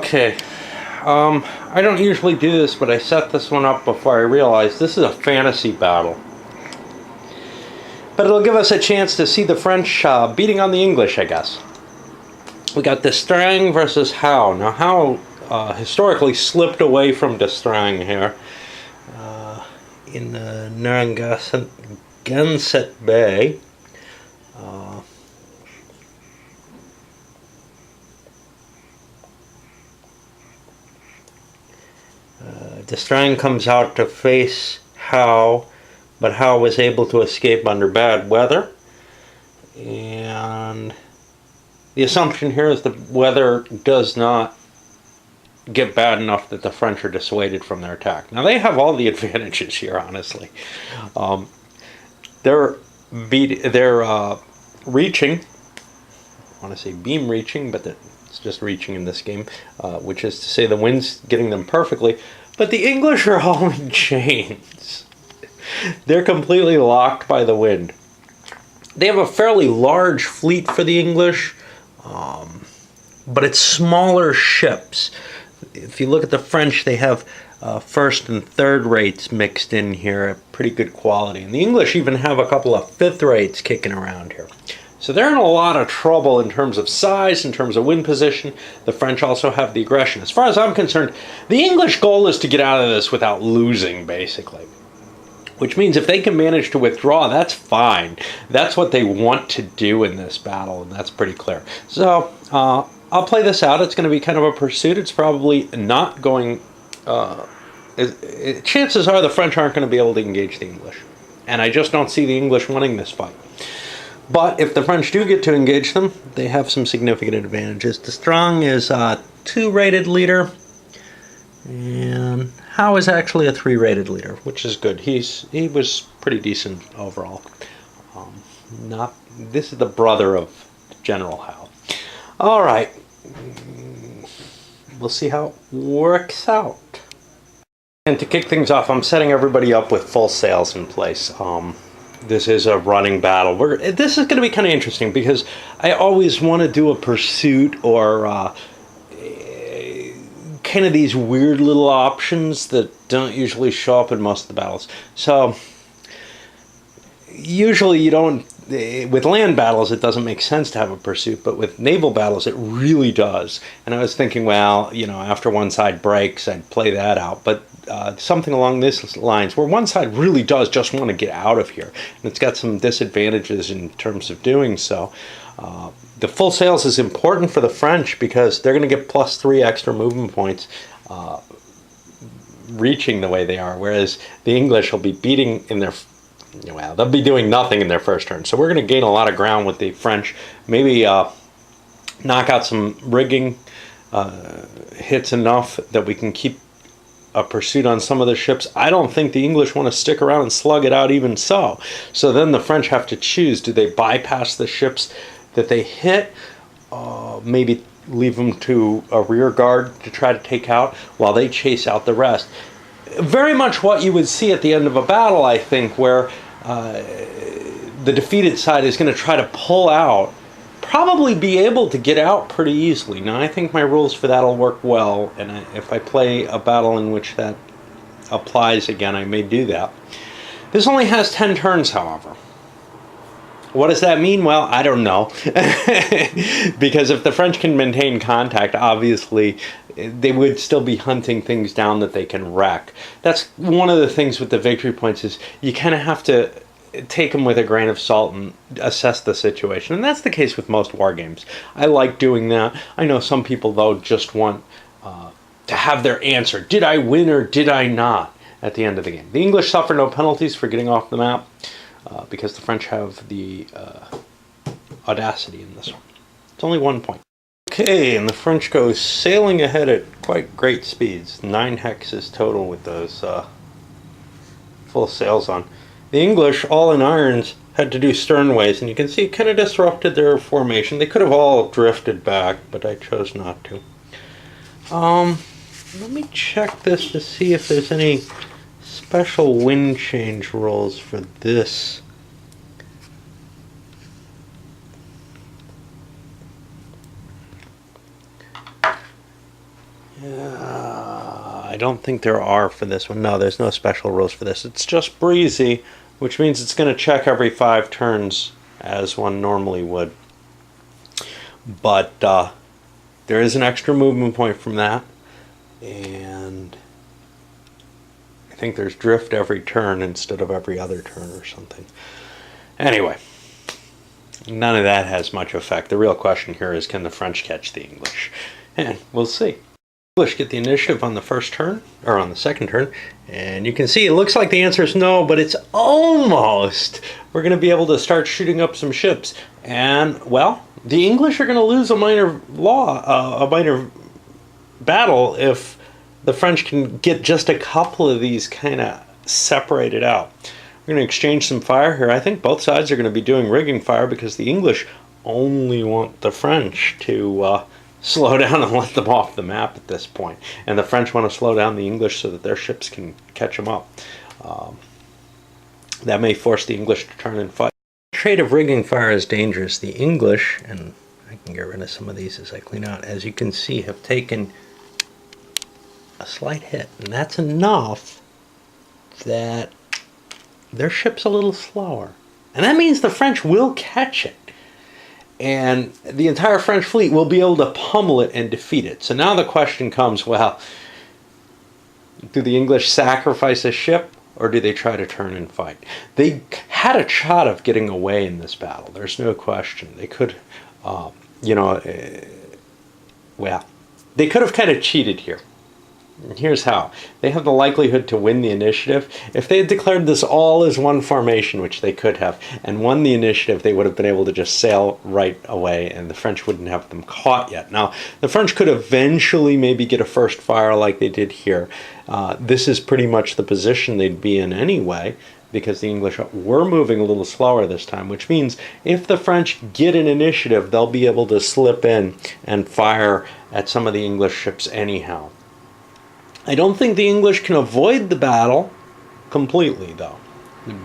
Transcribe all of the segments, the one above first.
Okay, I don't usually do this, but I set this one up before I realized this is a fantasy battle. But it'll give us a chance to see the French beating on the English, I guess. We got D'Estrang versus Howe. Now, Howe historically slipped away from D'Estrang here in the Narragansett Bay. D'Estrang comes out to face Howe, but Howe was able to escape under bad weather. And the assumption here is the weather does not get bad enough that the French are dissuaded from their attack. Now, they have all the advantages here, honestly. They're reaching. I want to say beam reaching, but it's just reaching in this game, which is to say the wind's getting them perfectly. But the English are all in chains. They're completely locked by the wind. They have a fairly large fleet for the English, but it's smaller ships. If you look at the French, they have first and third rates mixed in here at pretty good quality. And the English even have a couple of fifth rates kicking around here. So they're in a lot of trouble in terms of size, in terms of wind position. The French also have the aggression. As far as I'm concerned, the English goal is to get out of this without losing, basically. Which means if they can manage to withdraw, that's fine. That's what they want to do in this battle, and that's pretty clear. So, I'll play this out. It's going to be kind of a pursuit. It's probably not going... chances are the French aren't going to be able to engage the English. And I just don't see the English winning this fight. But if the French do get to engage them, they have some significant advantages. D'Estrang is a 2-rated leader, and Howe is actually a 3-rated leader, which is good. He was pretty decent overall. This is the brother of General Howe. All right, we'll see how it works out. And to kick things off, I'm setting everybody up with full sails in place. This is a running battle. This is going to be kind of interesting because I always want to do a pursuit or kind of these weird little options that don't usually show up in most of the battles. So usually you don't, with land battles it doesn't make sense to have a pursuit, but with naval battles it really does. And I was thinking, well, you know, after one side breaks I'd play that out, but something along these lines where one side really does just want to get out of here, and it's got some disadvantages in terms of doing so. The full sails is important for the French because they're going to get +3 extra movement points reaching the way they are, whereas the English will be beating in their, well, they'll be doing nothing in their first turn. So we're going to gain a lot of ground with the French. Maybe knock out some rigging hits enough that we can keep a pursuit on some of the ships. I don't think the English want to stick around and slug it out even so. So then the French have to choose. Do they bypass the ships that they hit? Maybe leave them to a rear guard to try to take out while they chase out the rest. Very much what you would see at the end of a battle, I think, where the defeated side is going to try to pull out, probably be able to get out pretty easily. Now, I think my rules for that will work well, and if I play a battle in which that applies again, I may do that. This only has 10 turns, however. What does that mean? Well, I don't know. Because if the French can maintain contact, obviously they would still be hunting things down that they can wreck. That's one of the things with the victory points, is you kind of have to take them with a grain of salt and assess the situation. And that's the case with most war games. I like doing that. I know some people, though, just want to have their answer. Did I win or did I not at the end of the game? The English suffer no penalties for getting off the map because the French have the audacity in this one. It's only 1 point. Okay, and the French go sailing ahead at quite great speeds. 9 hexes total with those full sails on. The English, all in irons, had to do sternways, and you can see it kind of disrupted their formation. They could have all drifted back, but I chose not to. Let me check this to see if there's any special wind change rules for this. I don't think there are for this one. No, there's no special rules for this. It's just breezy, which means it's going to check every 5 turns as one normally would. But there is an extra movement point from that. And I think there's drift every turn instead of every other turn or something. Anyway, none of that has much effect. The real question here is, can the French catch the English? And we'll see. English get the initiative on the first turn, or on the second turn, and you can see it looks like the answer is no, but it's almost. We're going to be able to start shooting up some ships, and well, the English are going to lose a minor battle if the French can get just a couple of these kind of separated out. We're going to exchange some fire here. I think both sides are going to be doing rigging fire because the English only want the French to slow down and let them off the map at this point. And the French want to slow down the English so that their ships can catch them up. That may force the English to turn and fight. The trade of rigging fire is dangerous. The English, and I can get rid of some of these as I clean out, as you can see, have taken a slight hit. And that's enough that their ship's a little slower. And that means the French will catch it. And the entire French fleet will be able to pummel it and defeat it. So now the question comes, well, do the English sacrifice a ship or do they try to turn and fight? They had a shot of getting away in this battle. There's no question. They could, well, they could have kind of cheated here. Here's how. They have the likelihood to win the initiative. If they had declared this all as one formation, which they could have, and won the initiative, they would have been able to just sail right away, and the French wouldn't have them caught yet. Now, the French could eventually maybe get a first fire like they did here. This is pretty much the position they'd be in anyway, because the English were moving a little slower this time, which means if the French get an initiative, they'll be able to slip in and fire at some of the English ships anyhow. I don't think the English can avoid the battle completely, though.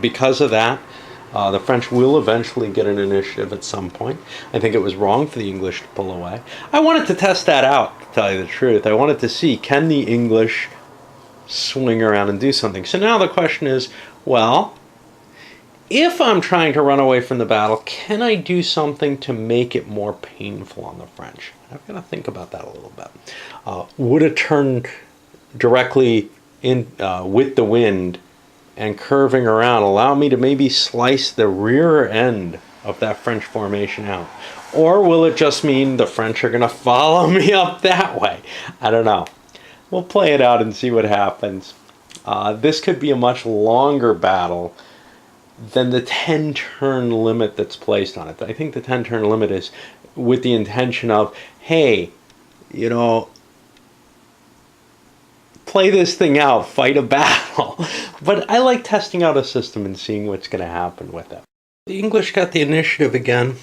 Because of that, the French will eventually get an initiative at some point. I think it was wrong for the English to pull away. I wanted to test that out, to tell you the truth. I wanted to see, can the English swing around and do something? So now the question is, well, if I'm trying to run away from the battle, can I do something to make it more painful on the French? I've got to think about that a little bit. Would a turn directly in with the wind and curving around allow me to maybe slice the rear end of that French formation out? Or will it just mean the French are going to follow me up that way? I don't know. We'll play it out and see what happens. This could be a much longer battle than the 10-turn limit that's placed on it. I think the 10-turn limit is with the intention of, hey, play this thing out, fight a battle. But I like testing out a system and seeing what's going to happen with it. The English got the initiative again,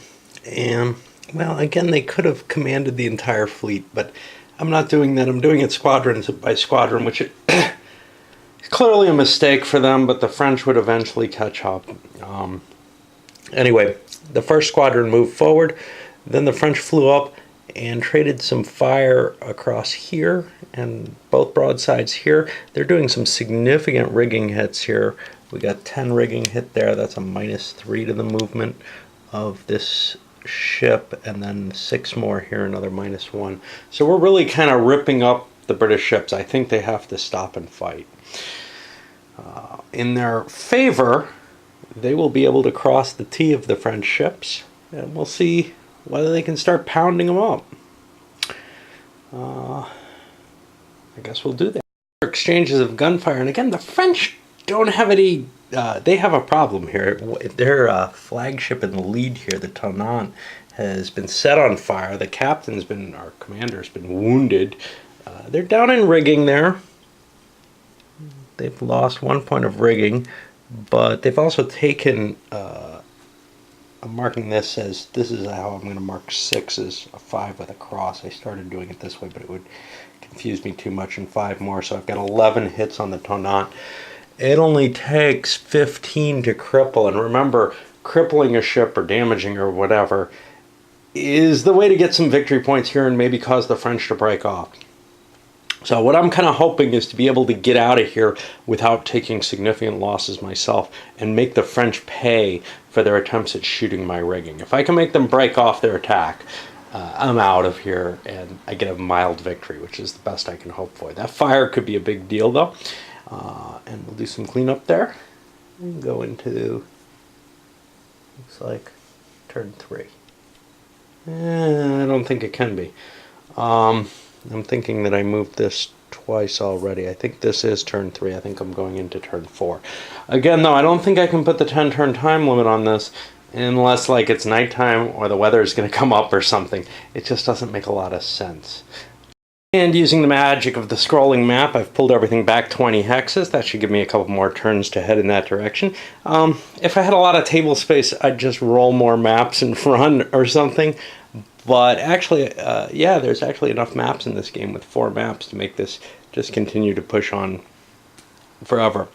and, well, again, they could have commanded the entire fleet, but I'm not doing that. I'm doing it squadron by squadron, which is clearly a mistake for them, but the French would eventually catch up. Anyway, the first squadron moved forward, then the French flew up and traded some fire across here and both broadsides here. They're doing some significant rigging hits here. We got 10 rigging hit there. That's a -3 to the movement of this ship, and then 6 more here, another -1. So we're really kind of ripping up the British ships. I think they have to stop and fight. In their favor, they will be able to cross the T of the French ships, and we'll see whether they can start pounding them up. I guess we'll do that. Exchanges of gunfire, and again, the French don't have any. They have a problem here. Their flagship in the lead here, the Tonnant, has been set on fire. The captain's been, our commander's been wounded. They're down in rigging there. They've lost 1 point of rigging, but they've also taken. I'm marking this as, this is how I'm going to mark 6 as a 5 with a cross. I started doing it this way, but it would confuse me too much, and 5 more. So I've got 11 hits on the Tonnant. It only takes 15 to cripple, and remember, crippling a ship or damaging or whatever is the way to get some victory points here and maybe cause the French to break off. So what I'm kind of hoping is to be able to get out of here without taking significant losses myself and make the French pay for their attempts at shooting my rigging. If I can make them break off their attack, I'm out of here and I get a mild victory, which is the best I can hope for. That fire could be a big deal though. And we'll do some cleanup there and go into, looks like, turn 3. I don't think it can be. I'm thinking that I moved this twice already. I think this is turn 3. I think I'm going into turn 4. Again, though, I don't think I can put the 10 turn time limit on this unless, like, it's nighttime or the weather is going to come up or something. It just doesn't make a lot of sense. And using the magic of the scrolling map, I've pulled everything back 20 hexes. That should give me a couple more turns to head in that direction. If I had a lot of table space, I'd just roll more maps in front or something. But actually, yeah, there's actually enough maps in this game with 4 maps to make this just continue to push on forever.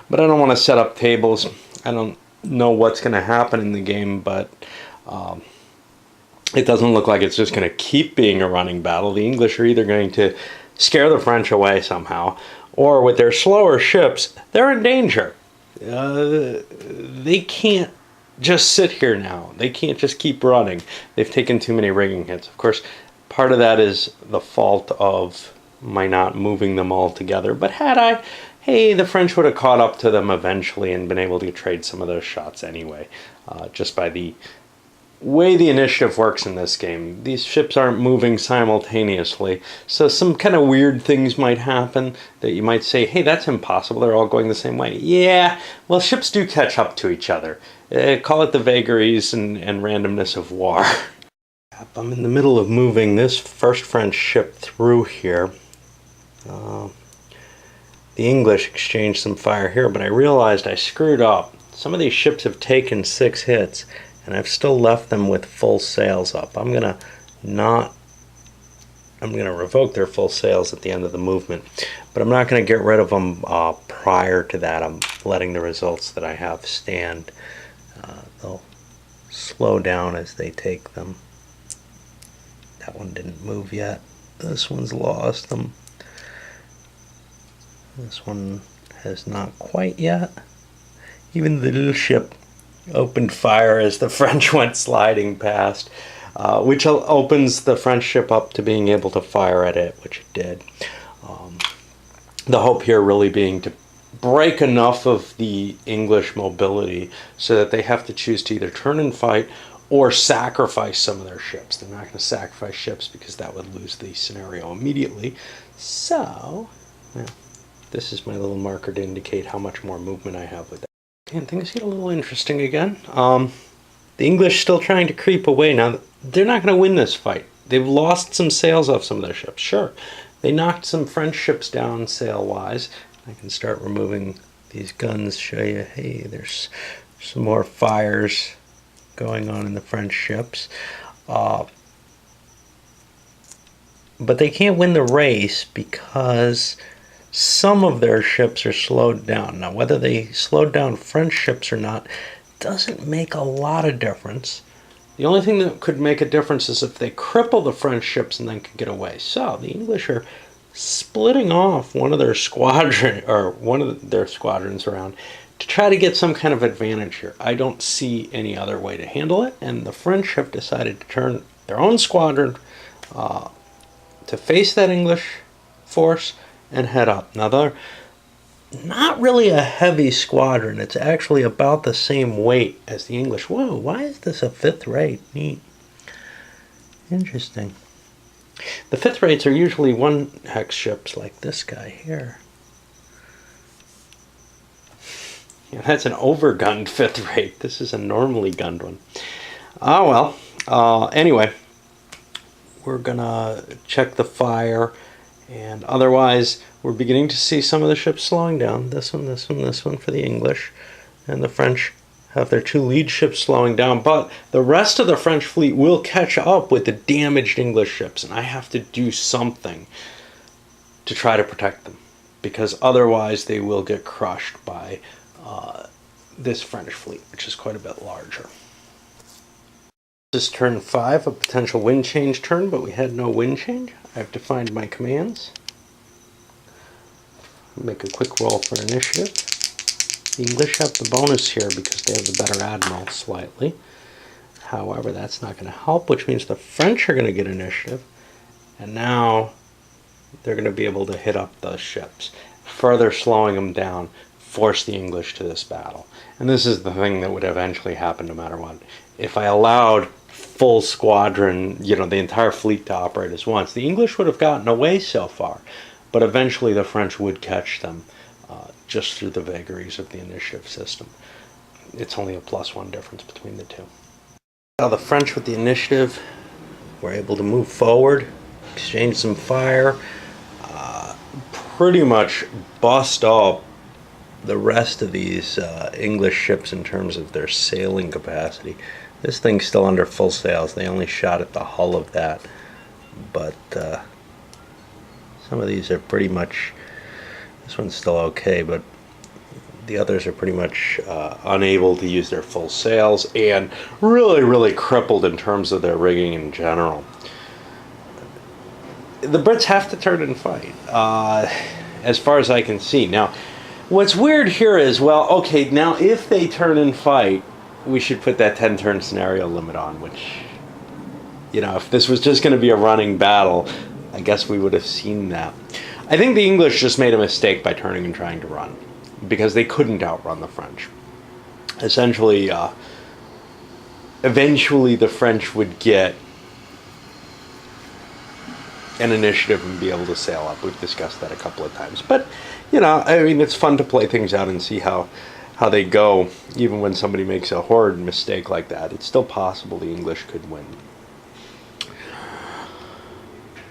But I don't want to set up tables. I don't know what's going to happen in the game, but it doesn't look like it's just going to keep being a running battle. The English are either going to scare the French away somehow, or with their slower ships, they're in danger. They can't just sit here now. They can't just keep running. They've taken too many rigging hits. Of course, part of that is the fault of my not moving them all together. But had I, hey, the French would have caught up to them eventually and been able to trade some of those shots anyway, just by the way the initiative works in this game. These ships aren't moving simultaneously, so some kind of weird things might happen that you might say, hey, that's impossible, they're all going the same way. Yeah, well, ships do catch up to each other. Call it the vagaries and randomness of war. I'm in the middle of moving this first French ship through here. The English exchanged some fire here, but I realized I screwed up. Some of these ships have taken 6 hits, and I've still left them with full sails up. I'm gonna revoke their full sails at the end of the movement, but I'm not gonna get rid of them prior to that. I'm letting the results that I have stand. They'll slow down as they take them. That one didn't move yet. This one's lost them. This one has not quite yet. Even the little ship opened fire as the French went sliding past, which opens the French ship up to being able to fire at it, which it did. The hope here really being to break enough of the English mobility so that they have to choose to either turn and fight or sacrifice some of their ships. They're not going to sacrifice ships because that would lose the scenario immediately. So, well, this is my little marker to indicate how much more movement I have with that. And things get a little interesting again. The English still trying to creep away. Now, they're not going to win this fight. They've lost some sails off some of their ships, sure. They knocked some French ships down sail-wise. I can start removing these guns, show you, hey, there's some more fires going on in the French ships. But they can't win the race because some of their ships are slowed down. Now, whether they slowed down French ships or not doesn't make a lot of difference. The only thing that could make a difference is if they cripple the French ships and then can get away. So the English are splitting off one of their squadrons around to try to get some kind of advantage here. I don't see any other way to handle it, and the French have decided to turn their own squadron to face that English force and head up. Now, they're not really a heavy squadron. It's actually about the same weight as the English. Whoa, why is this a 5th rate? Neat. Interesting. The 5th rates are usually 1 hex ships like this guy here. Yeah, that's an overgunned 5th rate. This is a normally gunned one. Oh well. Anyway, we're gonna check the fire, and otherwise we're beginning to see some of the ships slowing down. This one, this one, this one for the English, and the French have their 2 lead ships slowing down, but the rest of the French fleet will catch up with the damaged English ships, and I have to do something to try to protect them, because otherwise they will get crushed by this French fleet, which is quite a bit larger. This is turn 5, a potential wind change turn, but we had no wind change. I have to find my commands. make a quick roll for initiative. The English have the bonus here because they have the better admiral slightly. However, that's not going to help, which means the French are going to get initiative. And now they're going to be able to hit up those ships, further slowing them down, force the English to this battle. And this is the thing that would eventually happen no matter what. If I allowed full squadron, the entire fleet to operate as once, the English would have gotten away so far. But eventually the French would catch them just through the vagaries of the initiative system. It's only a +1 difference between the two. Now the French with the initiative were able to move forward, exchange some fire, pretty much bust up the rest of these English ships in terms of their sailing capacity. This thing's still under full sails. They only shot at the hull of that. But some of these are pretty much, this one's still okay, but the others are pretty much unable to use their full sails and really, really crippled in terms of their rigging in general. The Brits have to turn and fight, as far as I can see. Now, what's weird here is, well, okay, now if they turn and fight, we should put that 10-turn scenario limit on, which, if this was just going to be a running battle, I guess we would have seen that. I think the English just made a mistake by turning and trying to run, because they couldn't outrun the French. Essentially, eventually the French would get an initiative and be able to sail up. We've discussed that a couple of times. But, it's fun to play things out and see how they go. Even when somebody makes a horrid mistake like that, it's still possible the English could win.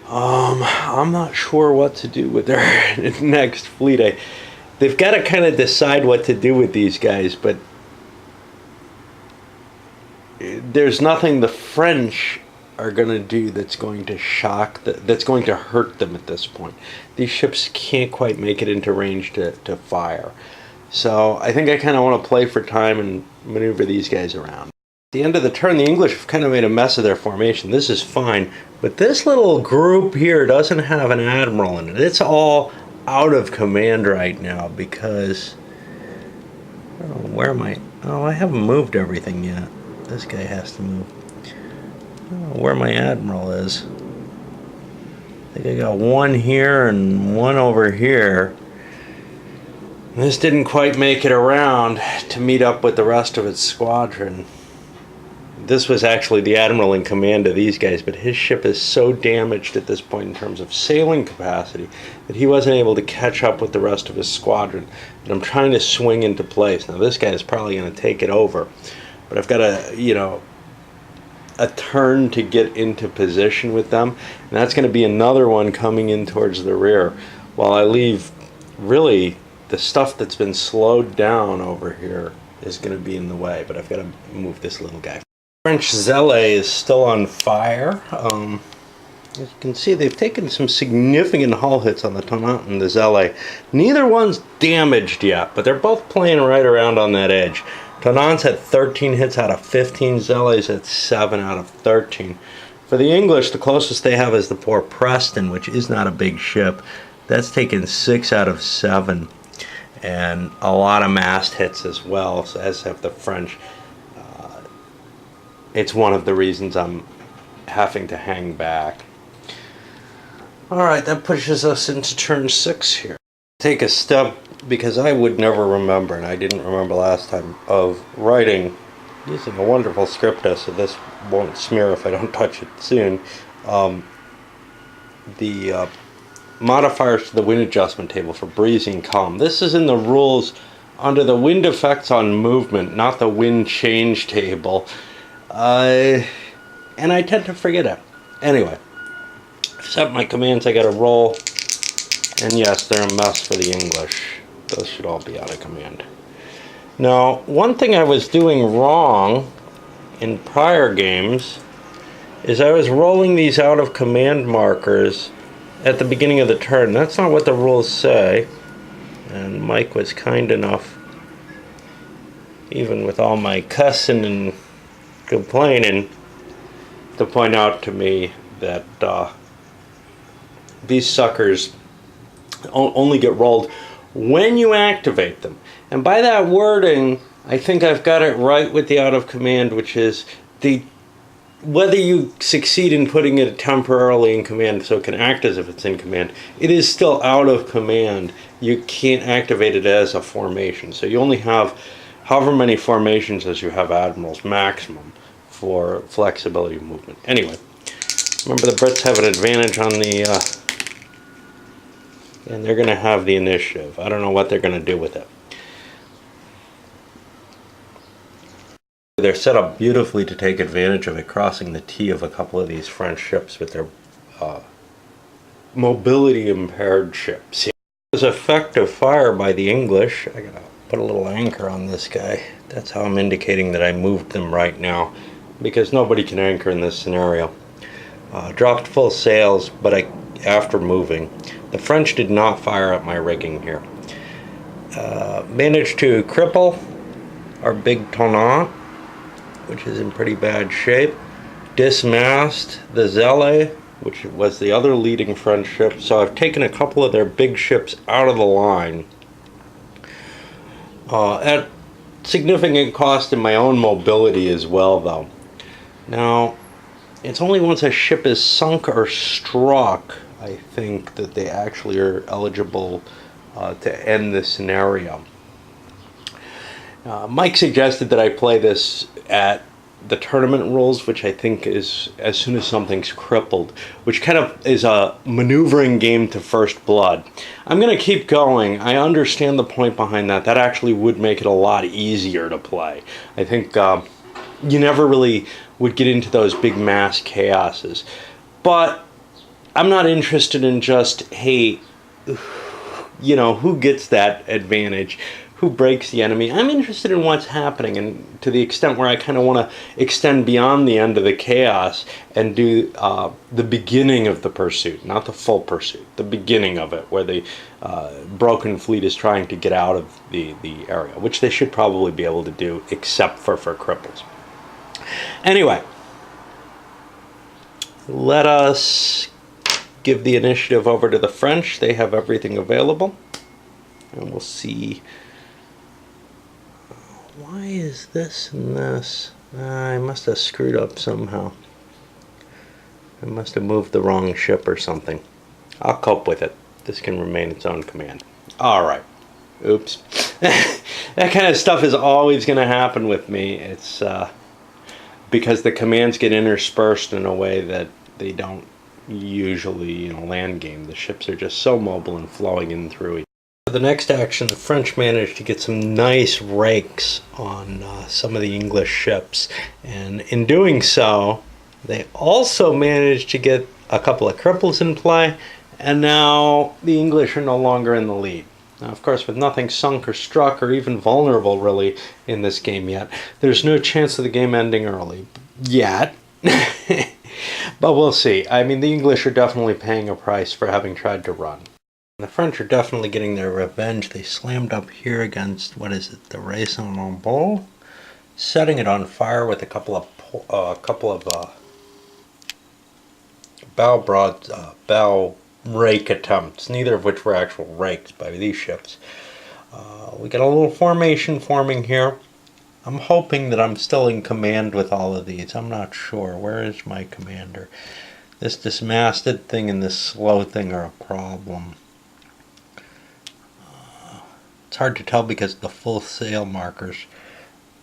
I'm not sure what to do with their next fleet. They've got to kind of decide what to do with these guys, but there's nothing the French are going to do that's going to that's going to hurt them at this point. These ships can't quite make it into range to fire. So I think I kind of want to play for time and maneuver these guys around. At the end of the turn, the English have kind of made a mess of their formation. This is fine, but this little group here doesn't have an admiral in it. It's all out of command right now because, where am I? Oh, I haven't moved everything yet. This guy has to move. Where my admiral is. I think I got one here and one over here. This didn't quite make it around to meet up with the rest of its squadron. This was actually the admiral in command of these guys, but his ship is so damaged at this point in terms of sailing capacity that he wasn't able to catch up with the rest of his squadron. And I'm trying to swing into place. Now this guy is probably going to take it over, but I've got to, a turn to get into position with them, and that's going to be another one coming in towards the rear while I leave really the stuff that's been slowed down over here is going to be in the way, but I've got to move this little guy. French Zélé is still on fire. As you can see, they've taken some significant hull hits on the Tonnant and the Zélé. Neither one's damaged yet, but they're both playing right around on that edge. Tonnant's had 13 hits out of 15. Zélé's at 7 out of 13. For the English, the closest they have is the poor Preston, which is not a big ship. That's taken 6 out of 7. And a lot of mast hits as well, as have the French. It's one of the reasons I'm having to hang back. Alright, that pushes us into turn 6 here. Take a step, because I would never remember, and I didn't remember last time, of writing using a wonderful scripter, so this won't smear if I don't touch it soon. The modifiers to the wind adjustment table for breezing calm. This is in the rules under the wind effects on movement, not the wind change table. And I tend to forget it. Anyway, set my commands, I gotta roll. And yes, they're a mess for the English. Those should all be out of command. Now, one thing I was doing wrong in prior games is I was rolling these out of command markers at the beginning of the turn. That's not what the rules say. And Mike was kind enough, even with all my cussing and complaining, to point out to me that these suckers only get rolled when you activate them. And by that wording, I think I've got it right with the out of command, which is whether you succeed in putting it temporarily in command so it can act as if it's in command, it is still out of command. You can't activate it as a formation. So you only have however many formations as you have admirals maximum for flexibility of movement. Anyway, remember the Brits have an advantage on the and they're going to have the initiative. I don't know what they're going to do with it. They're set up beautifully to take advantage of it, crossing the T of a couple of these French ships with their mobility impaired ships. It was effective fire by the English. I gotta put a little anchor on this guy. That's how I'm indicating that I moved them right now, because nobody can anchor in this scenario. Dropped full sails, but after moving. The French did not fire at my rigging here. Managed to cripple our big Tonnant, which is in pretty bad shape. Dismast the Zele, which was the other leading French ship. So I've taken a couple of their big ships out of the line. At significant cost in my own mobility as well, though. Now, it's only once a ship is sunk or struck, I think, that they actually are eligible to end the scenario. Mike suggested that I play this at the tournament rules, which I think is as soon as something's crippled, which kind of is a maneuvering game to first blood. I'm going to keep going. I understand the point behind that. That actually would make it a lot easier to play. I think you never really would get into those big mass chaoses. But I'm not interested in just, hey, you know, who gets that advantage? Who breaks the enemy? I'm interested in what's happening, and to the extent where I kind of want to extend beyond the end of the chaos and do the beginning of the pursuit, not the full pursuit, the beginning of it, where the broken fleet is trying to get out of the area, which they should probably be able to do, except for cripples. Anyway, let us give the initiative over to the French. They have everything available, and we'll see. Why is this and this? I must have screwed up somehow. I must have moved the wrong ship or something. I'll cope with it. This can remain its own command. Alright. Oops. That kind of stuff is always going to happen with me. It's because the commands get interspersed in a way that they don't usually in a land game. The ships are just so mobile and flowing in through each. The next action, the French managed to get some nice rakes on some of the English ships, and in doing so, they also managed to get a couple of cripples in play, and now the English are no longer in the lead. Now, of course, with nothing sunk or struck or even vulnerable really in this game yet, there's no chance of the game ending early. Yet. But we'll see. I mean, the English are definitely paying a price for having tried to run. The French are definitely getting their revenge. They slammed up here against, what is it, the Rhode, setting it on fire with a couple of bow rake attempts, neither of which were actual rakes by these ships. We got a little formation forming here. I'm hoping that I'm still in command with all of these. I'm not sure. Where is my commander? This dismasted thing and this slow thing are a problem. It's hard to tell because of the full sail markers.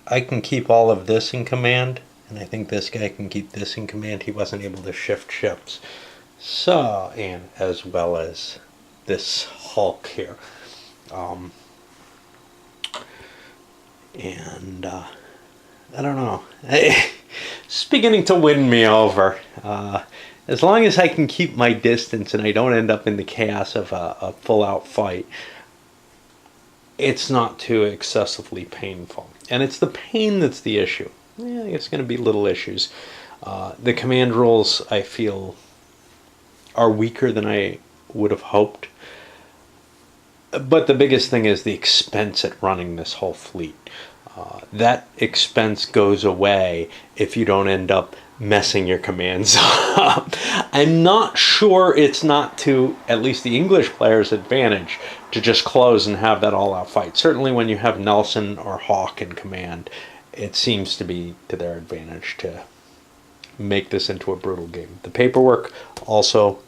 I can keep all of this in command, and I think this guy can keep this in command. He wasn't able to shift ships. So, and as well as this Hulk here. I don't know. It's beginning to win me over. As long as I can keep my distance and I don't end up in the chaos of a full-out fight, it's not too excessively painful. And it's the pain that's the issue. Yeah, it's going to be little issues. The command rules, I feel, are weaker than I would have hoped. But the biggest thing is the expense at running this whole fleet. That expense goes away if you don't end up messing your commands up. I'm not sure it's not to at least the English players' advantage to just close and have that all-out fight. Certainly when you have Nelson or Hawke in command, it seems to be to their advantage to make this into a brutal game. The paperwork also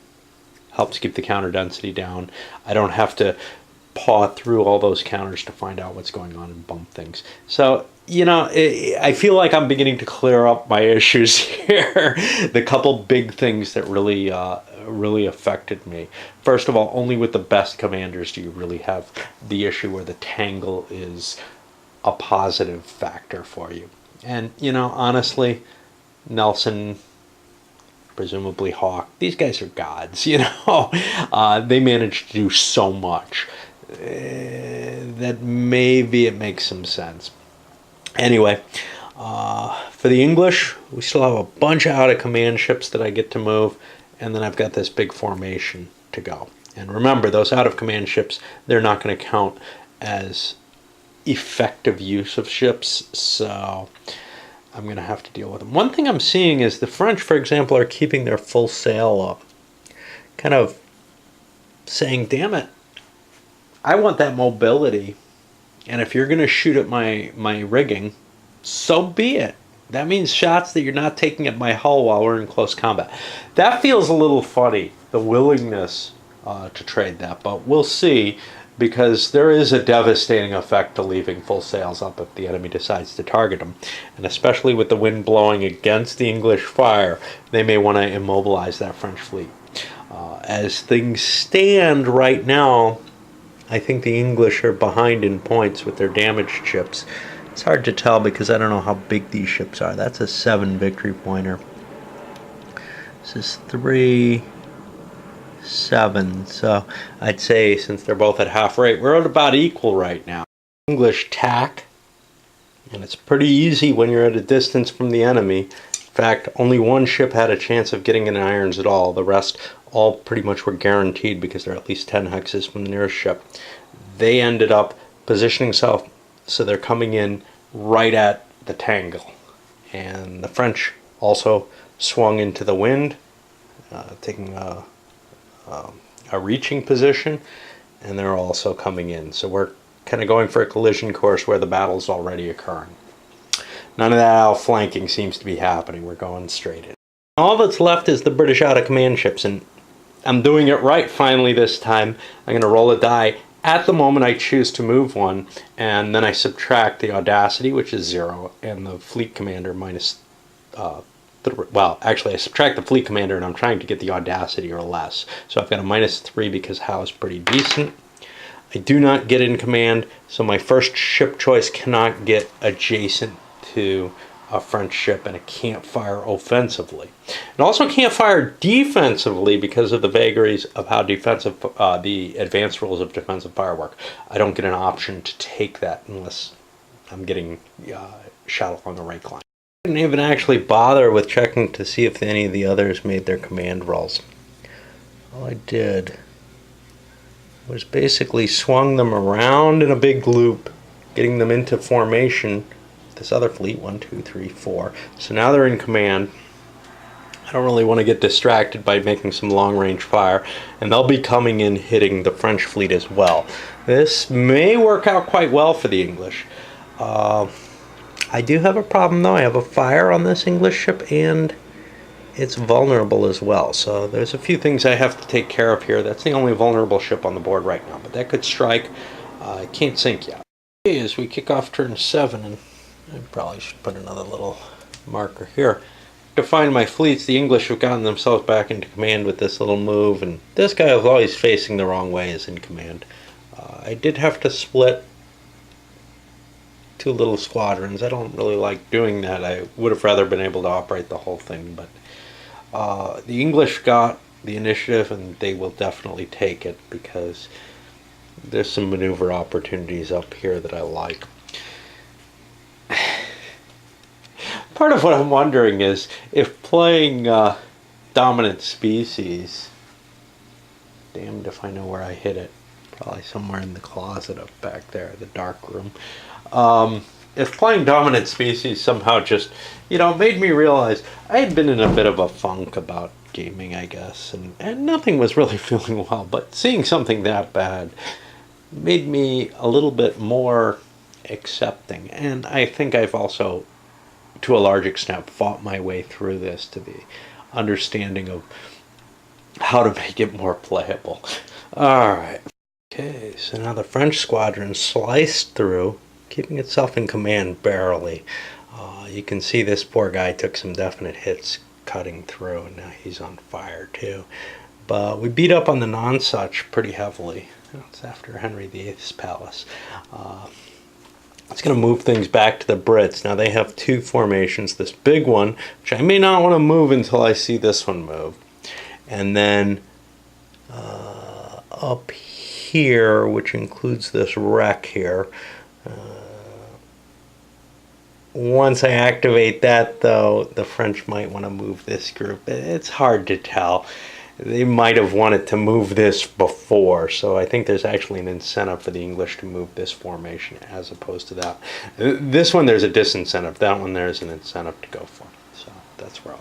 helps keep the counter density down. I don't have to paw through all those counters to find out what's going on and bump things. So, you know, I feel like I'm beginning to clear up my issues here. The couple big things that really affected me. First of all, only with the best commanders do you really have the issue where the tangle is a positive factor for you. And, you know, honestly, Nelson, presumably Hawke, these guys are gods, you know. They managed to do so much that maybe it makes some sense. Anyway, for the English, we still have a bunch of out-of-command ships that I get to move, and then I've got this big formation to go. And remember, those out-of-command ships, they're not going to count as effective use of ships, so I'm going to have to deal with them. One thing I'm seeing is the French, for example, are keeping their full sail up, kind of saying, damn it, I want that mobility, and if you're going to shoot at my rigging, so be it. That means shots that you're not taking at my hull while we're in close combat. That feels a little funny, the willingness to trade that, but we'll see, because there is a devastating effect to leaving full sails up if the enemy decides to target them. And especially with the wind blowing against the English fire, they may want to immobilize that French fleet. As things stand right now, I think the English are behind in points with their damaged ships. It's hard to tell because I don't know how big these ships are. That's a 7 victory pointer. This is 3, 7. So I'd say since they're both at half rate, we're at about equal right now. English tack, and it's pretty easy when you're at a distance from the enemy. In fact, only one ship had a chance of getting in irons at all. The rest all pretty much were guaranteed because they're at least 10 hexes from the nearest ship. They ended up positioning south, so they're coming in right at the tangle. And the French also swung into the wind, taking a reaching position, and they're also coming in. So we're kind of going for a collision course where the battle's already occurring. None of that outflanking seems to be happening. We're going straight in. All that's left is the British out-of-command ships, and I'm doing it right finally this time. I'm going to roll a die. At the moment, I choose to move one, and then I subtract the Audacity, which is 0, and the Fleet Commander minus... well, actually, I subtract the Fleet Commander, and I'm trying to get the Audacity or less. So I've got a minus 3 because Howe is pretty decent. I do not get in command, so my first ship choice cannot get adjacent to a French ship, and it can't fire offensively. It also can't fire defensively because of the vagaries of how defensive, the advanced rules of defensive firework. I don't get an option to take that unless I'm getting shot along the right line. I didn't even actually bother with checking to see if any of the others made their command rolls. All I did was basically swung them around in a big loop, getting them into formation. This other fleet, 1, 2, 3, 4. So now they're in command. I don't really want to get distracted by making some long-range fire, and they'll be coming in hitting the French fleet as well. This may work out quite well for the English. I do have a problem though. I have a fire on this English ship, and it's vulnerable as well. So there's a few things I have to take care of here. That's the only vulnerable ship on the board right now, but that could strike. I can't sink yet. As we kick off turn 7, and I probably should put another little marker here. To find my fleets, the English have gotten themselves back into command with this little move, and this guy who's always facing the wrong way is in command. I did have to split 2 little squadrons. I don't really like doing that. I would have rather been able to operate the whole thing, but the English got the initiative, and they will definitely take it because there's some maneuver opportunities up here that I like. Part of what I'm wondering is if playing dominant species, damned if I know where I hid it, probably somewhere in the closet up back there, the dark room. if playing dominant species somehow just, made me realize I had been in a bit of a funk about gaming, I guess, and nothing was really feeling well, but seeing something that bad made me a little bit more accepting. And I think I've also, to a large extent, fought my way through this to the understanding of how to make it more playable. All right. Okay, so now the French squadron sliced through, keeping itself in command barely. You can see this poor guy took some definite hits cutting through, and now he's on fire too. But we beat up on the Nonsuch pretty heavily. It's after Henry VIII's palace. It's going to move things back to the Brits. Now they have two formations. This big one, which I may not want to move until I see this one move. And then up here, which includes this wreck here. Once I activate that, though, the French might want to move this group. It's hard to tell. They might have wanted to move this before, so I think there's actually an incentive for the English to move this formation as opposed to that. This one, there's a disincentive. That one, there's an incentive to go for. So that's where I'll...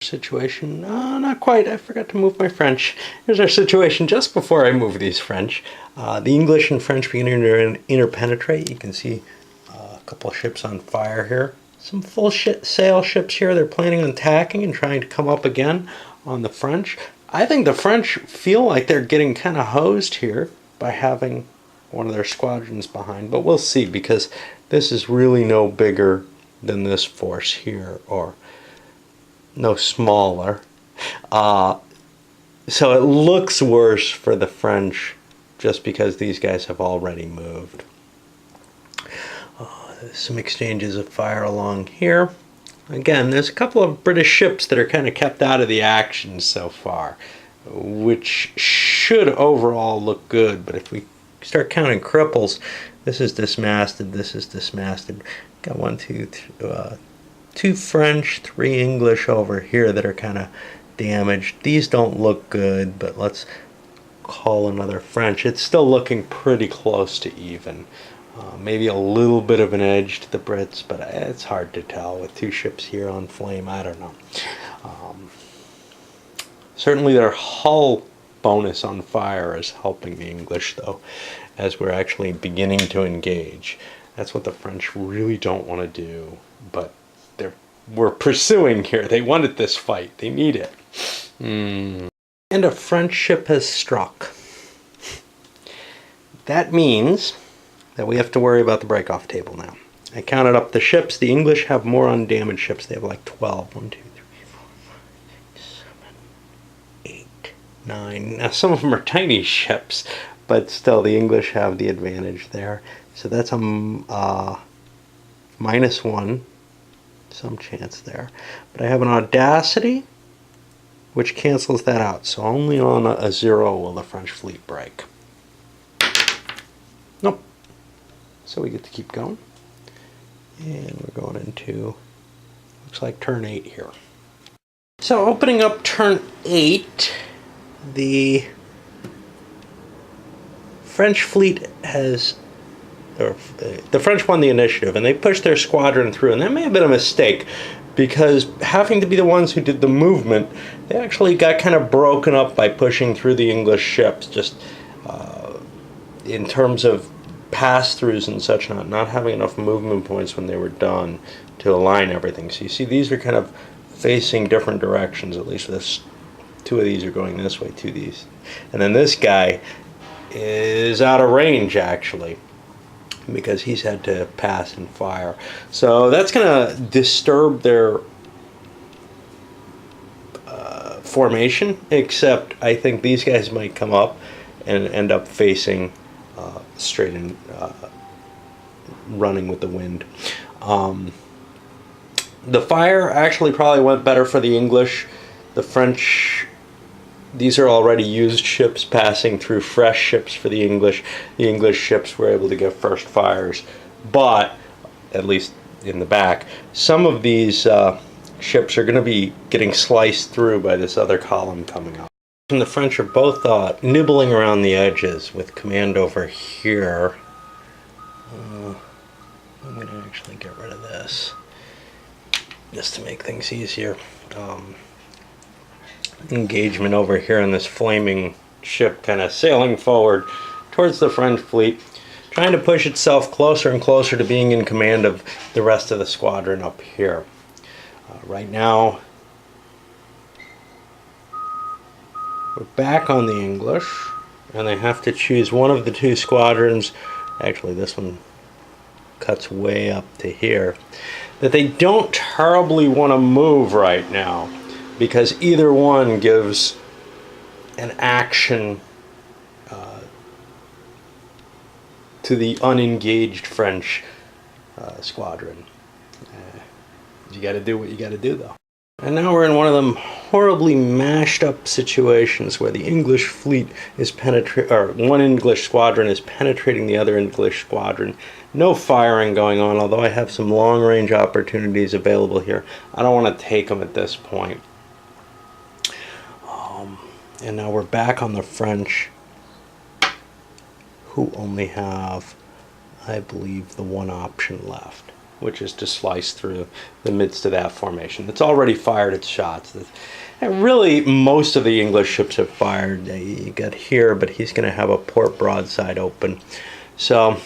Situation, not quite. I forgot to move my French. Here's our situation just before I move these French. The English and French begin to interpenetrate. You can see a couple of ships on fire here. Some full sail ships here. They're planning on attacking and trying to come up again on the French. I think the French feel like they're getting kind of hosed here by having one of their squadrons behind, but we'll see, because this is really no bigger than this force here, or no smaller. So it looks worse for the French just because these guys have already moved. Some exchanges of fire along here. Again, there's a couple of British ships that are kind of kept out of the action so far, which should overall look good. But if we start counting cripples, this is dismasted, this is dismasted. Got one, two, two French, three English over here that are kind of damaged. These don't look good, but let's call another French. It's still looking pretty close to even. Maybe a little bit of an edge to the Brits, but it's hard to tell with two ships here on flame. I don't know. Certainly their hull bonus on fire is helping the English, though, as we're actually beginning to engage. That's what the French really don't want to do, but we're pursuing here. They wanted this fight. They need it. And a French ship has struck. That means that we have to worry about the break-off table now. I counted up the ships. The English have more undamaged ships. They have like 12. 1, 2, 3, 4, 5, 6, 7, 8, 9. Now, some of them are tiny ships, but still, the English have the advantage there. So that's a -1. Some chance there. But I have an Audacity, which cancels that out. So only on a 0 will the French fleet break. Nope. So we get to keep going. And we're going into, looks like turn 8 here. So opening up turn 8, the French fleet has, or the French won the initiative, and they pushed their squadron through, and that may have been a mistake, because having to be the ones who did the movement, they actually got kind of broken up by pushing through the English ships, just in terms of pass-throughs and such, not having enough movement points when they were done to align everything. So you see these are kind of facing different directions, at least this. Two of these are going this way, two of these. And then this guy is out of range, actually, because he's had to pass and fire. So that's going to disturb their formation, except I think these guys might come up and end up facing straight and running with the wind. The fire actually probably went better for the English. The French, these are already used ships passing through fresh ships for the English. The English ships were able to get first fires, but at least in the back, some of these ships are going to be getting sliced through by this other column coming up. And the French are both nibbling around the edges with command over here. I'm going to actually get rid of this just to make things easier. Engagement over here in this flaming ship kind of sailing forward towards the French fleet, trying to push itself closer and closer to being in command of the rest of the squadron up here. Right now, we're back on the English, and they have to choose one of the two squadrons. Actually, this one cuts way up to here, that they don't terribly want to move right now, because either one gives an action to the unengaged French squadron. You got to do what you got to do, though. And now we're in one of them horribly mashed up situations where the English fleet is one English squadron is penetrating the other English squadron. No firing going on, although I have some long range opportunities available here. I don't want to take them at this point. And now we're back on the French, who only have, I believe, the one option left, which is to slice through the midst of that formation. It's already fired its shots. And really, most of the English ships have fired. You got here, but he's going to have a port broadside open. So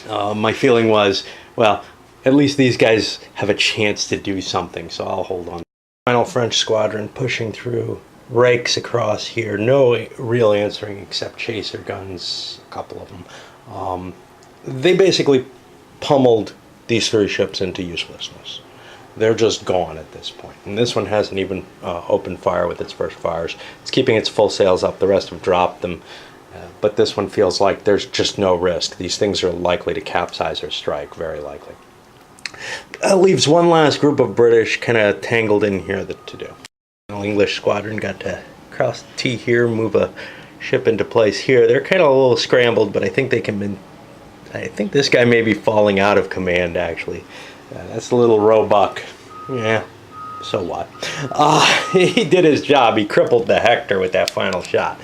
my feeling was, well, at least these guys have a chance to do something, so I'll hold on. Final French squadron pushing through, rakes across here. No real answering except chaser guns, a couple of them. They basically pummeled these three ships into uselessness. They're just gone at this point. And this one hasn't even opened fire with its first fires. It's keeping its full sails up. The rest have dropped them. But this one feels like there's just no risk. These things are likely to capsize or strike, very likely. Leaves one last group of British kind of tangled in here to do. The English squadron got to cross the T here, move a ship into place here. They're kind of a little scrambled, but I think they can. I think this guy may be falling out of command, actually. That's a little Roebuck. Yeah, so what? He did his job. He crippled the Hector with that final shot.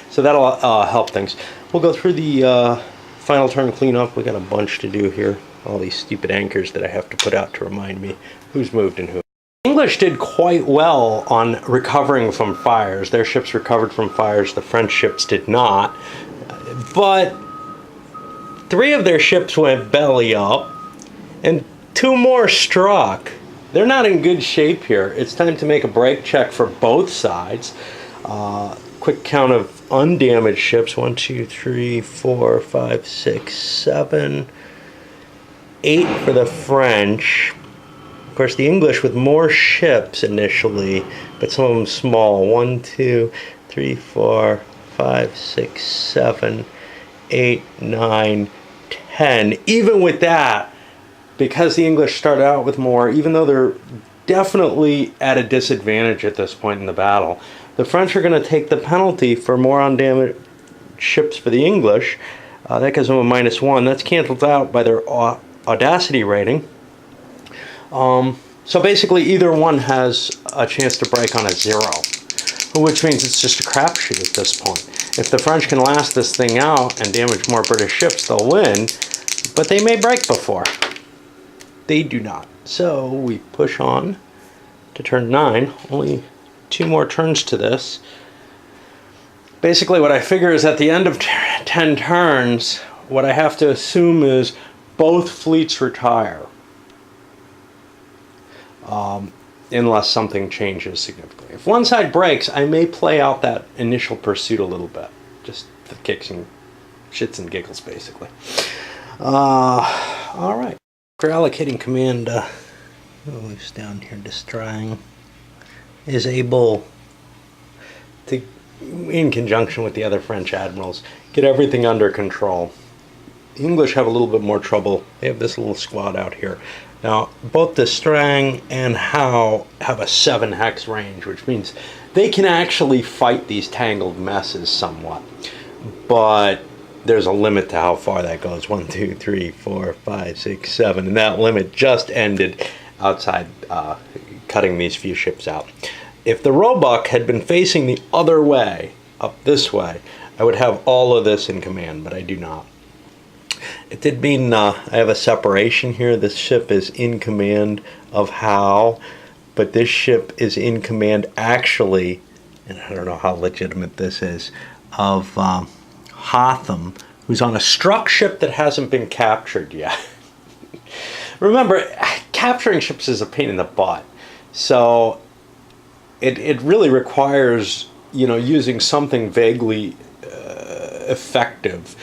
So that'll help things. We'll go through the final turn cleanup. We got a bunch to do here. All these stupid anchors that I have to put out to remind me who's moved and who. The English did quite well on recovering from fires. Their ships recovered from fires. The French ships did not. But 3 of their ships went belly up, and 2 more struck. They're not in good shape here. It's time to make a break check for both sides. Quick count of undamaged ships. 1, 2, 3, 4, 5, 6, 7, 8 for the French. Of course, the English with more ships initially, but some of them small. 1, 2, 3, 4, 5, 6, 7, 8, 9, 10. Even with that, because the English started out with more, even though they're definitely at a disadvantage at this point in the battle, the French are going to take the penalty for more undamaged ships for the English. That gives them a -1. That's canceled out by their audacity rating. So basically either one has a chance to break on a 0, which means it's just a crapshoot at this point. If the French can last this thing out and damage more British ships, they'll win, but they may break before. They do not. So we push on to turn 9. Only 2 more turns to this. Basically what I figure is at the end of 10 turns, what I have to assume is both fleets retire. Unless something changes significantly. If one side breaks, I may play out that initial pursuit a little bit. Just for kicks and shits and giggles, basically. Alright. For allocating command, who's down here destroying, is able to, in conjunction with the other French admirals, get everything under control. The English have a little bit more trouble. They have this little squad out here. Now, both the Strang and Howe have a 7 hex range, which means they can actually fight these tangled messes somewhat. But there's a limit to how far that goes. 1, 2, 3, 4, 5, 6, 7. And that limit just ended outside cutting these few ships out. If the Roebuck had been facing the other way, up this way, I would have all of this in command, but I do not. It did mean I have a separation here. This ship is in command of Howe, but this ship is in command actually, and I don't know how legitimate this is, of Hotham, who's on a struck ship that hasn't been captured yet. Remember, capturing ships is a pain in the butt. So it really requires, using something vaguely effective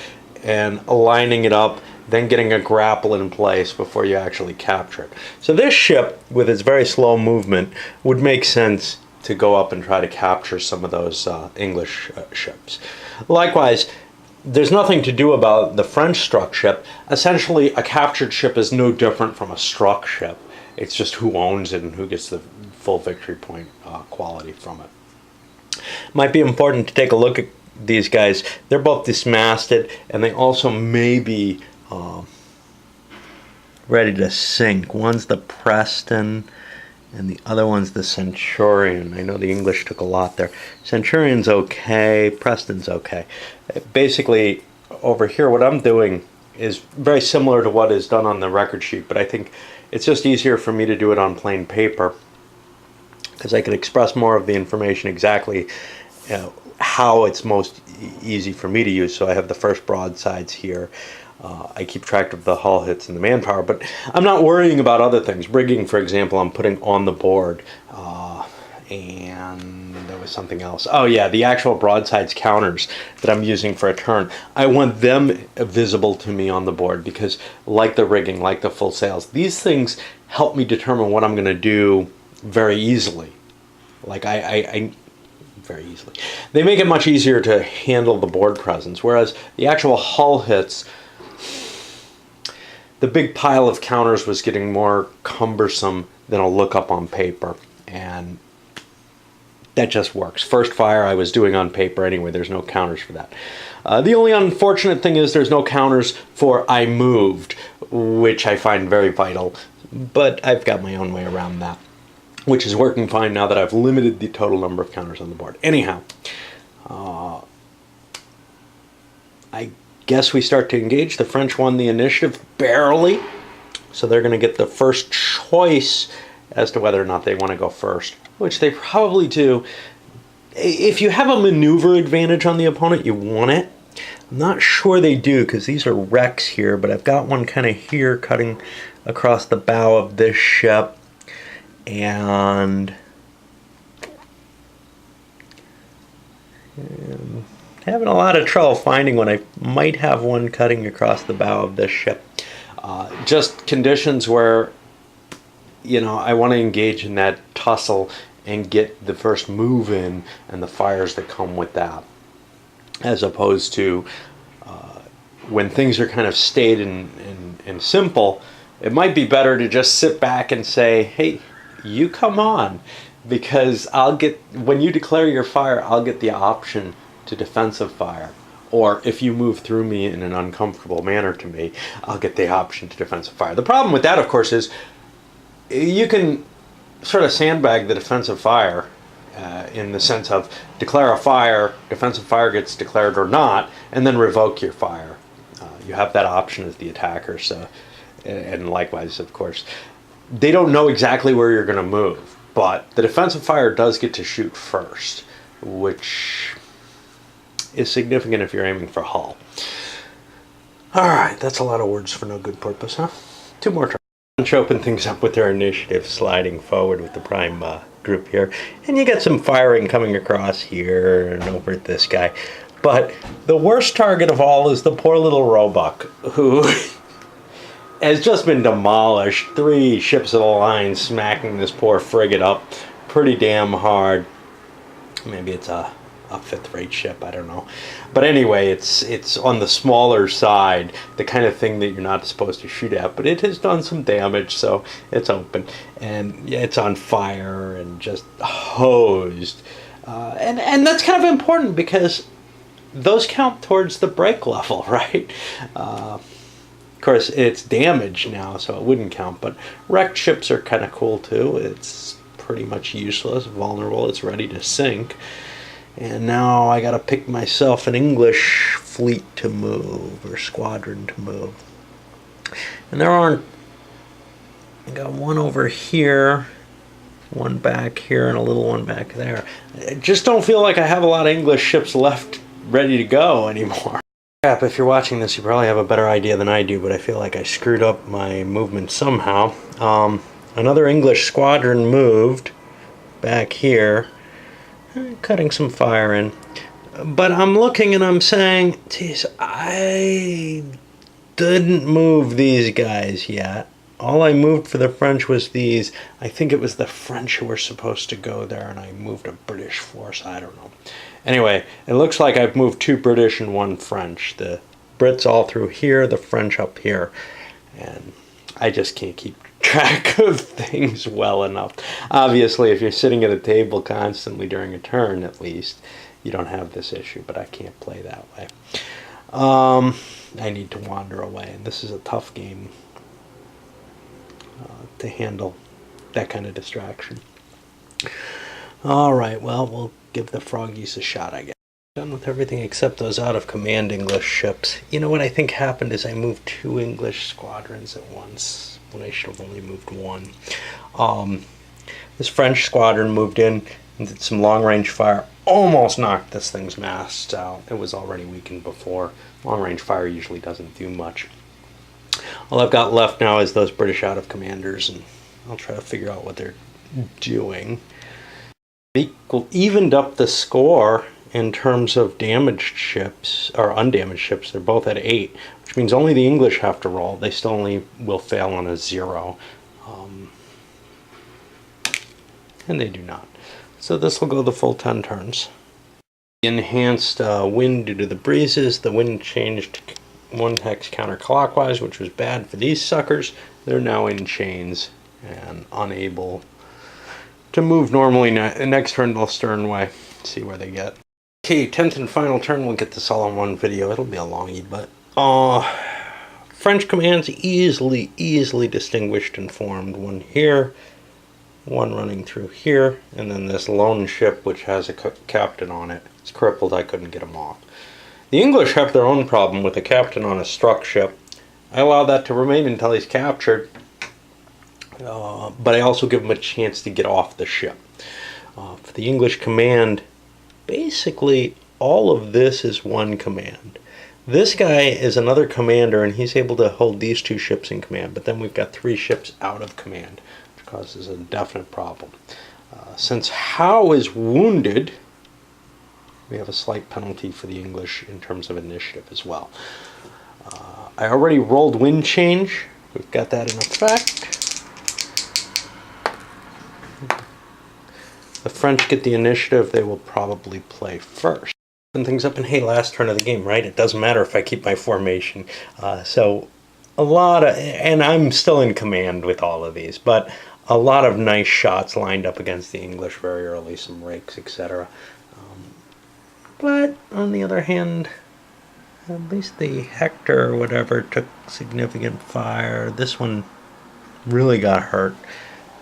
and aligning it up, then getting a grapple in place before you actually capture it. So this ship, with its very slow movement, would make sense to go up and try to capture some of those English ships. Likewise, there's nothing to do about the French struck ship. Essentially, a captured ship is no different from a struck ship. It's just who owns it and who gets the full victory point quality from it. Might be important to take a look at these guys. They're both dismasted, and they also may be ready to sink. One's the Preston, and the other one's the Centurion. I know the English took a lot there. Centurion's okay, Preston's okay. Basically, over here, what I'm doing is very similar to what is done on the record sheet, but I think it's just easier for me to do it on plain paper because I can express more of the information exactly how it's most easy for me to use. So I have the first broadsides here. I keep track of the hull hits and the manpower, but I'm not worrying about other things. Rigging, for example, I'm putting on the board. And there was something else. Oh yeah, the actual broadsides counters that I'm using for a turn. I want them visible to me on the board because, like the rigging, like the full sails, these things help me determine what I'm going to do very easily. Like I very easily. They make it much easier to handle the board presence, whereas the actual hull hits, the big pile of counters was getting more cumbersome than a lookup on paper, and that just works. First fire I was doing on paper anyway. There's no counters for that. The only unfortunate thing is there's no counters for I moved, which I find very vital, but I've got my own way around that, which is working fine now that I've limited the total number of counters on the board. Anyhow, I guess we start to engage. The French won the initiative barely, so they're going to get the first choice as to whether or not they want to go first, which they probably do. If you have a maneuver advantage on the opponent, you want it. I'm not sure they do because these are wrecks here, but I've got one kind of here cutting across the bow of this ship, and having a lot of trouble finding one. I might have one cutting across the bow of this ship. Just conditions where, I want to engage in that tussle and get the first move in and the fires that come with that, as opposed to when things are kind of staid and simple. It might be better to just sit back and say, hey, you come on, because when you declare your fire, I'll get the option to defensive fire. Or if you move through me in an uncomfortable manner to me, I'll get the option to defensive fire. The problem with that, of course, is you can sort of sandbag the defensive fire in the sense of declare a fire, defensive fire gets declared or not, and then revoke your fire. You have that option as the attacker. So, and likewise, of course, they don't know exactly where you're going to move, but the defensive fire does get to shoot first, which is significant if you're aiming for hull. All right, that's a lot of words for no good purpose, huh? Two more turns. French open things up with their initiative, sliding forward with the prime group here, and you get some firing coming across here and over at this guy. But the worst target of all is the poor little Roebuck, who has just been demolished. 3 ships of the line smacking this poor frigate up pretty damn hard. Maybe it's a 5th-rate ship, I don't know. But anyway, it's on the smaller side, the kind of thing that you're not supposed to shoot at, but it has done some damage, so it's open. And yeah, it's on fire and just hosed. And that's kind of important because those count towards the break level, right? Of course, it's damaged now, so it wouldn't count, but wrecked ships are kind of cool too. It's pretty much useless, vulnerable, it's ready to sink. And now I gotta pick myself an English fleet to move, or squadron to move. And there aren't, I got one over here, one back here, and a little one back there. I just don't feel like I have a lot of English ships left ready to go anymore. If you're watching this, you probably have a better idea than I do, but I feel like I screwed up my movement somehow. Another English squadron moved back here, cutting some fire in. But I'm looking and I'm saying, geez, I didn't move these guys yet. All I moved for the French was these. I think it was the French who were supposed to go there, and I moved a British force. I don't know. Anyway, it looks like I've moved 2 British and 1 French. The Brits all through here, the French up here. And I just can't keep track of things well enough. Obviously, if you're sitting at a table constantly during a turn, at least, you don't have this issue, but I can't play that way. I need to wander away, and this is a tough game to handle that kind of distraction. All right, well, we'll give the froggies a shot, I guess. Done with everything except those out of command English ships. You know what I think happened is I moved 2 English squadrons at once when I should have only moved 1. This French squadron moved in and did some long-range fire. Almost knocked this thing's mast out. It was already weakened before. Long-range fire usually doesn't do much. All I've got left now is those British out of commanders, and I'll try to figure out what they're doing. Evened up the score in terms of damaged ships, or undamaged ships. They're both at 8, which means only the English have to roll. They still only will fail on a 0. And they do not. So this will go the full 10 turns. Enhanced wind due to the breezes. The wind changed 1 hex counterclockwise, which was bad for these suckers. They're now in chains and unable to move normally. Next turn they'll stern way. See where they get. Okay, 10th and final turn. We'll get this all in one video. It'll be a longie, but French commands easily distinguished and formed. One here, one running through here, and then this lone ship which has a captain on it. It's crippled. I couldn't get him off. The English have their own problem with a captain on a struck ship. I allow that to remain until he's captured, but I also give him a chance to get off the ship. For the English command, basically all of this is one command. This guy is another commander, and he's able to hold these 2 ships in command, but then we've got 3 ships out of command, which causes a definite problem. Since Howe is wounded, we have a slight penalty for the English in terms of initiative as well. I already rolled wind change. We've got that in effect. The French get the initiative. They will probably play first. And things up, and hey, last turn of the game, right? It doesn't matter if I keep my formation. So a lot of, and I'm still in command with all of these, but a lot of nice shots lined up against the English very early, some rakes, etc. But on the other hand, at least the Hector or whatever took significant fire. This one really got hurt,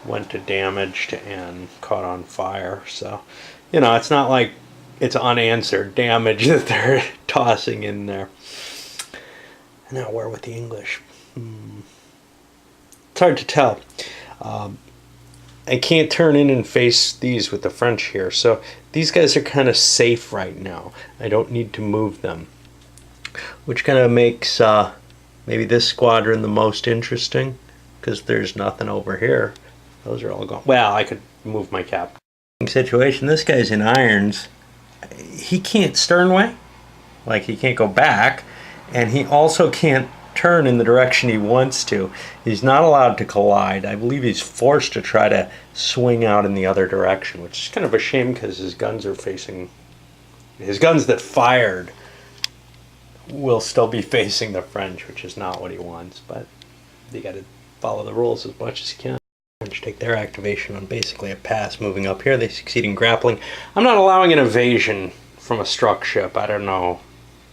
went to damaged and caught on fire. So, you know, it's not like it's unanswered damage that they're tossing in there. Now where with the English? It's hard to tell. I can't turn in and face these with the French here, so these guys are kind of safe right now. I don't need to move them, which kind of makes maybe this squadron the most interesting, because there's nothing over here. Those are all gone. Well, I could move my cap. Situation. This guy's in irons. He can't sternway, like he can't go back, and he also can't turn in the direction he wants to. He's not allowed to collide. I believe he's forced to try to swing out in the other direction, which is kind of a shame because his guns are facing, his guns that fired will still be facing the French, which is not what he wants, but you got to follow the rules as much as you can. French take their activation on basically a pass. Moving up here, they succeed in grappling. I'm not allowing an evasion from a struck ship. I don't know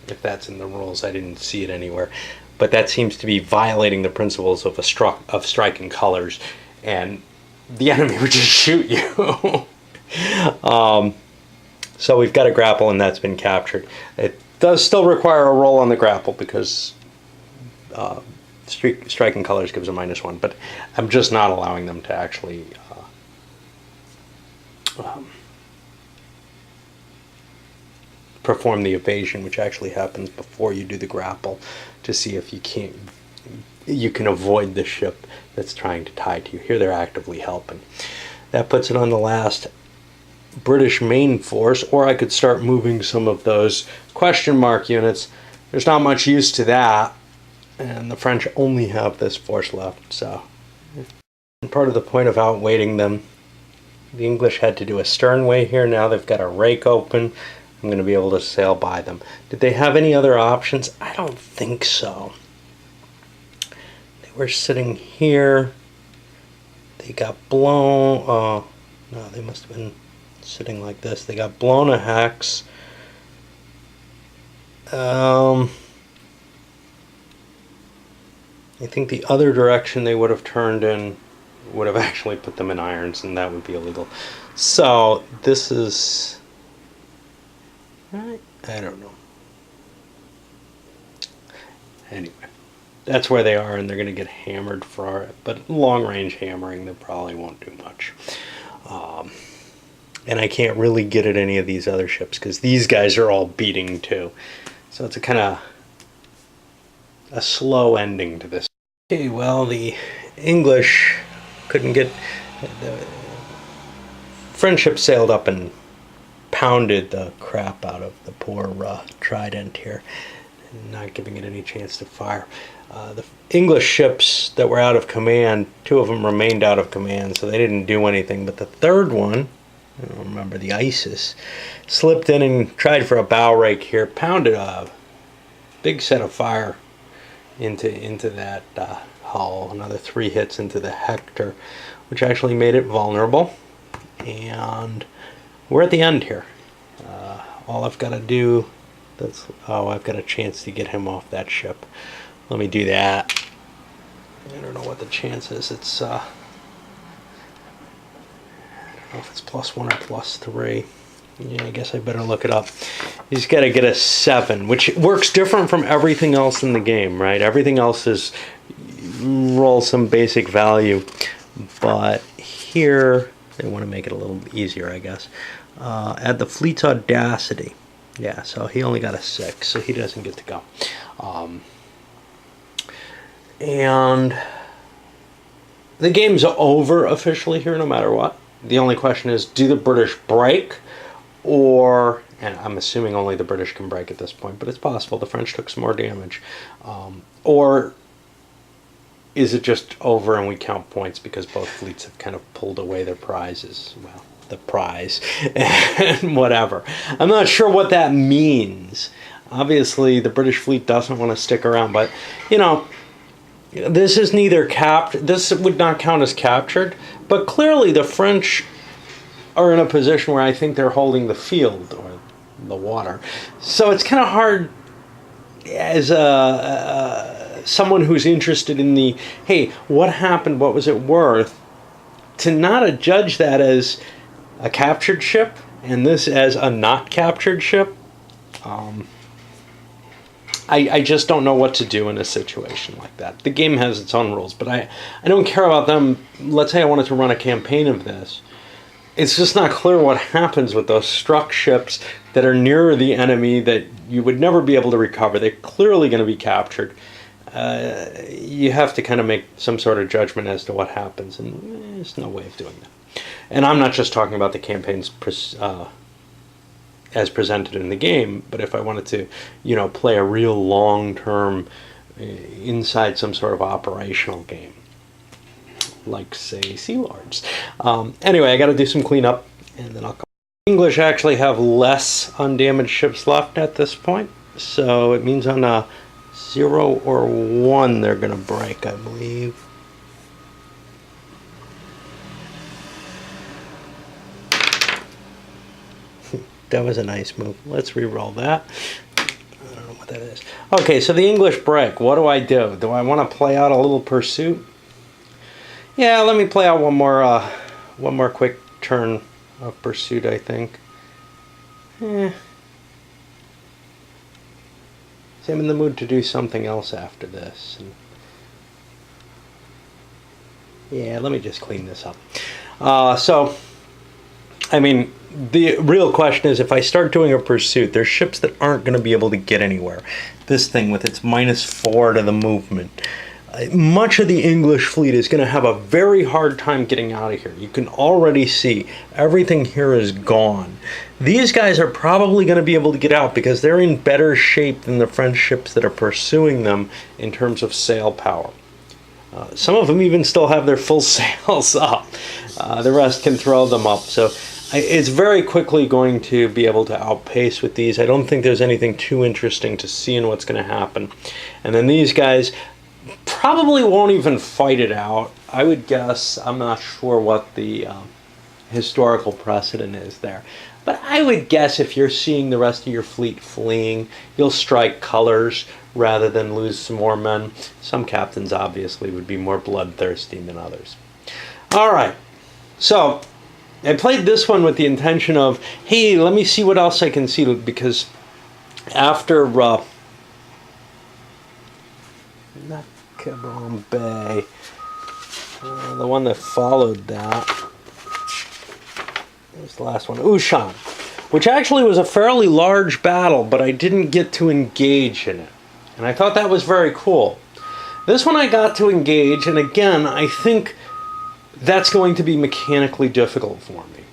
if that's in the rules. I didn't see it anywhere. But that seems to be violating the principles of striking colors, and the enemy would just shoot you. So we've got a grapple, and that's been captured. It does still require a roll on the grapple because striking colors gives a -1, but I'm just not allowing them to actually perform the evasion, which actually happens before you do the grapple, to see if you can avoid the ship that's trying to tie to you. Here they're actively helping. That puts it on the last British main force, or I could start moving some of those question mark units. There's not much use to that, and the French only have this force left, so. And part of the point of outweighting them, the English had to do a sternway here. Now they've got a rake open. I'm going to be able to sail by them. Did they have any other options? I don't think so. They were sitting here. They got blown. No, they must have been sitting like this. They got blown a hex. I think the other direction they would have turned in would have actually put them in irons, and that would be illegal. So this is, I don't know. Anyway, that's where they are, and they're going to get hammered for it. But long-range hammering, they probably won't do much. And I can't really get at any of these other ships because these guys are all beating too. So it's a kind of a slow ending to this. Okay, well, the English couldn't get... The French ship sailed up and pounded the crap out of the poor Trident here, not giving it any chance to fire. The English ships that were out of command, 2 of them remained out of command, so they didn't do anything. But the third one, I don't remember, the Isis, slipped in and tried for a bow rake here, pounded a big set of fire into that hull. Another 3 hits into the Hector, which actually made it vulnerable. And we're at the end here. All I've got to do, I've got a chance to get him off that ship. Let me do that. I don't know what the chance is. It's I don't know if it's +1 or +3. Yeah, I guess I better look it up. He's got to get a 7, which works different from everything else in the game, right? Everything else is roll some basic value, but here they want to make it a little easier, I guess. Add the fleet's audacity. Yeah, so he only got a 6, so he doesn't get to go. And the game's over officially here, no matter what. The only question is, do the British break? Or, and I'm assuming only the British can break at this point, but it's possible the French took some more damage. Or is it just over and we count points because both fleets have kind of pulled away their prizes? Well, the prize and whatever. I'm not sure what that means. Obviously, the British fleet doesn't want to stick around, but, you know, this is neither this would not count as captured, but clearly the French are in a position where I think they're holding the field or the water. So it's kind of hard as someone who's interested in the, hey, what happened, what was it worth, to not judge that as a captured ship and this as a not captured ship. I just don't know what to do in a situation like that. The game has its own rules, but I don't care about them. Let's say I wanted to run a campaign of this. It's just not clear what happens with those struck ships that are nearer the enemy that you would never be able to recover. They're clearly going to be captured. You have to kind of make some sort of judgment as to what happens, and there's no way of doing that. And I'm not just talking about the campaigns as presented in the game, but if I wanted to, you know, play a real long-term inside some sort of operational game, like, say, Sea Lords. Anyway, I got to do some cleanup, and then I'll come. English actually have less undamaged ships left at this point, so it means on a 0 or 1 they're going to break, I believe. That was a nice move. Let's re-roll that. I don't know what that is. Okay, so the English break. What do I do? Do I want to play out a little pursuit? Yeah, let me play out one more quick turn of pursuit, I think. See, I'm in the mood to do something else after this. And Yeah, let me just clean this up. So, I mean, the real question is, if I start doing a pursuit, there's ships that aren't going to be able to get anywhere. This thing with its -4 to the movement. Much of the English fleet is going to have a very hard time getting out of here. You can already see everything here is gone. These guys are probably going to be able to get out because they're in better shape than the French ships that are pursuing them in terms of sail power. Some of them even still have their full sails up. The rest can throw them up. So it's very quickly going to be able to outpace with these. I don't think there's anything too interesting to see in what's going to happen. And then these guys probably won't even fight it out. I would guess, I'm not sure what the historical precedent is there, but I would guess if you're seeing the rest of your fleet fleeing, you'll strike colors rather than lose some more men. Some captains obviously would be more bloodthirsty than others. All right, so I played this one with the intention of, hey, let me see what else I can see, because after not Quiberon Bay, the one that followed that was the last one, Ushant, which actually was a fairly large battle, but I didn't get to engage in it, and I thought that was very cool. This one I got to engage, and again, I think that's going to be mechanically difficult for me.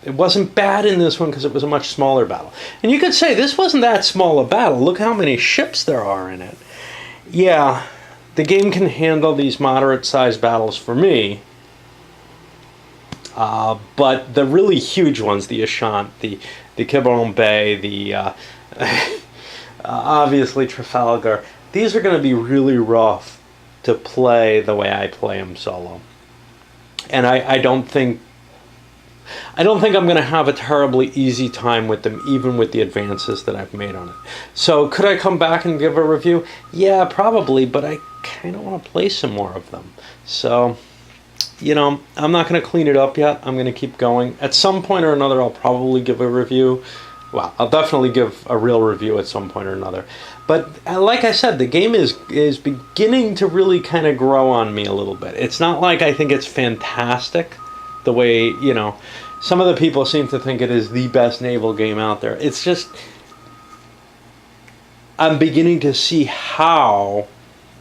It wasn't bad in this one because it was a much smaller battle. And you could say this wasn't that small a battle. Look how many ships there are in it. Yeah, the game can handle these moderate-sized battles for me. But the really huge ones, the Ushant, the Quiberon Bay, the obviously Trafalgar, these are going to be really rough to play the way I play them solo. And I don't think I'm going to have a terribly easy time with them, even with the advances that I've made on it. So could I come back and give a review? Yeah, probably, but I kind of want to play some more of them. So, you know, I'm not going to clean it up yet. I'm going to keep going. At some point or another, I'll probably give a review. Well, I'll definitely give a real review at some point or another. But like I said, the game is beginning to really kind of grow on me a little bit. It's not like I think it's fantastic the way, you know, some of the people seem to think it is the best naval game out there. It's just, I'm beginning to see how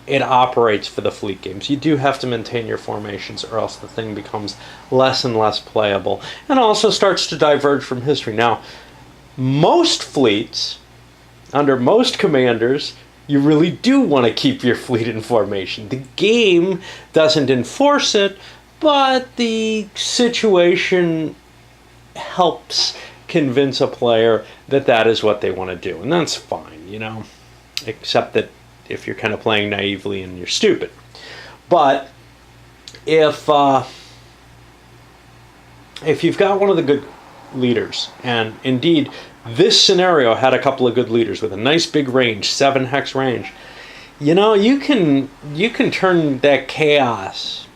it operates for the fleet games. You do have to maintain your formations or else the thing becomes less and less playable and also starts to diverge from history. Now, most fleets, under most commanders, you really do want to keep your fleet in formation. The game doesn't enforce it, but the situation helps convince a player that that is what they want to do, and that's fine, you know, except that if you're kind of playing naively and you're stupid. But if you've got one of the good leaders, and indeed this scenario had a couple of good leaders with a nice big range, 7 hex range, you know, you can turn that chaos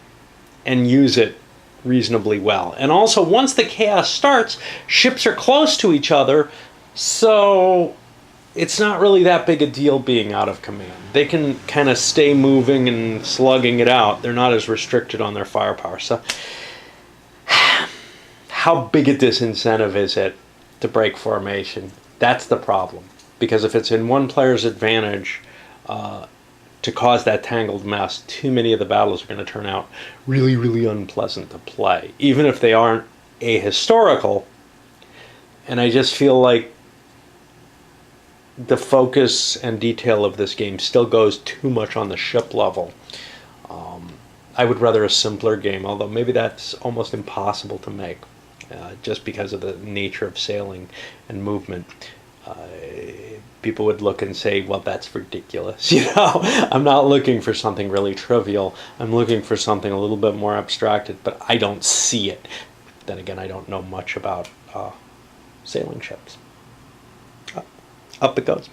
and use it reasonably well. And also, once the chaos starts, ships are close to each other, so it's not really that big a deal being out of command. They can kind of stay moving and slugging it out. They're not as restricted on their firepower. So how big a disincentive is it to break formation? That's the problem. Because if it's in one player's advantage to cause that tangled mess, too many of the battles are going to turn out really, really unpleasant to play, even if they aren't ahistorical. And I just feel like the focus and detail of this game still goes too much on the ship level. I would rather a simpler game, although maybe that's almost impossible to make, just because of the nature of sailing and movement. People would look and say, well, that's ridiculous. You know, I'm not looking for something really trivial. I'm looking for something a little bit more abstracted, but I don't see it. Then again, I don't know much about sailing ships. Up it goes.